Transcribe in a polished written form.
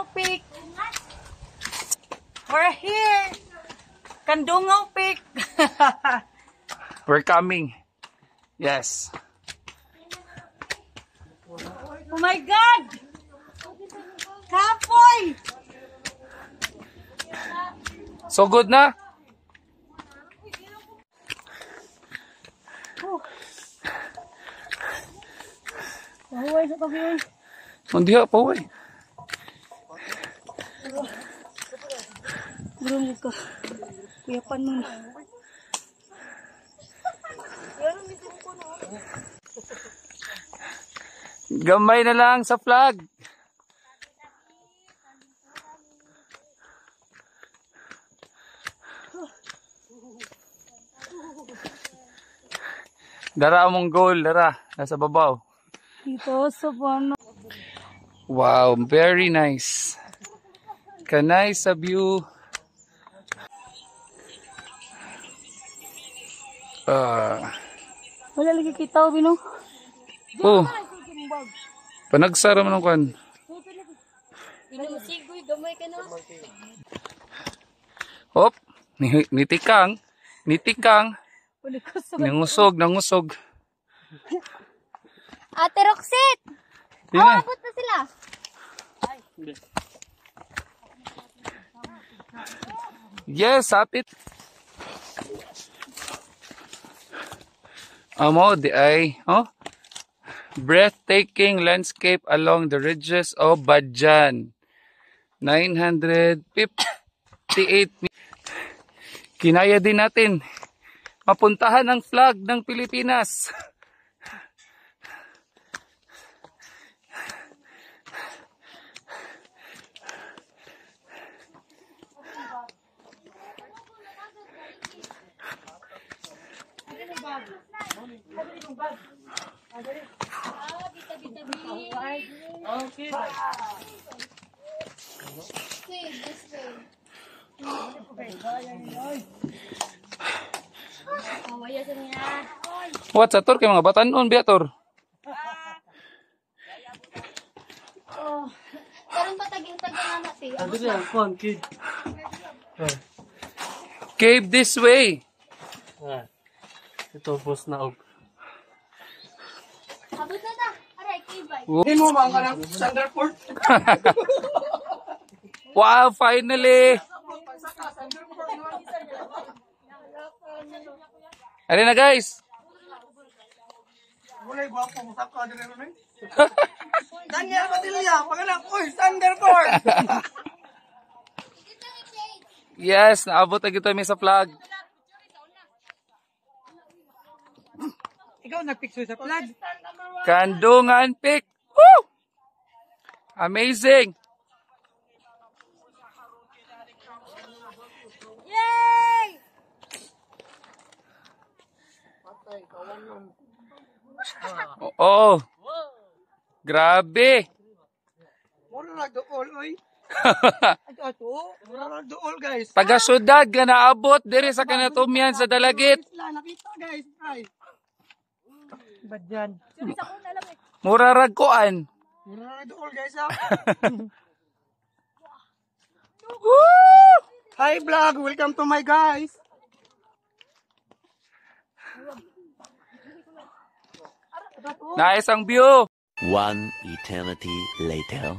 Kandungaw Peak. We're here. Kandungaw Peak. We're coming. Yes. Oh my God! Kapoy! So good na? Mahuway sa tabi. Hindi pa uwi. Burong ko. Kuyapan mo na. Gamay na lang sa flag. Dara mong goal, dara. Nasa babaw. Dito sa pano. Wow, very nice. Kanay sa view. Wala lagi kita, Bino. Oh. Panagsara man ang kan. Sigoy, gamay ka na. Hop, nitikang. Nangusog. Ate Roxette! Abot na sila. Yes, sapit. Amo di ay, breathtaking landscape along the ridges of Badjan. 958 Kinaya din natin mapuntahan ang flag ng Pilipinas. Okay. What sa tor kay mga batanon biator? Karong pataging-tagang na si. Cave this way. Ito boss na og. Abot na ta. Aray, kibay. Hindi mo mga kanang Thunderport. Wow, finally. Ari na guys. Wala gwapo mo saka dire ron. Daniel Padilla, pagalang oy Thunderport. Yes, naabot na kita mi sa flag. Ikaw nagpicture sa flag. Kandungan Peak. Woo! Amazing. Yay! Oh. Grabe. Mura na dool oy. Ato, mura na dool guys. Taga syudad nga naabot diri sa Kanatumyan sa Dalagit. Nakita guys, ay. Badyan. Mura ragkuan. Mura na dool guys ha. Woo! Hi vlog, welcome to my guys. Nice ang view. One eternity later.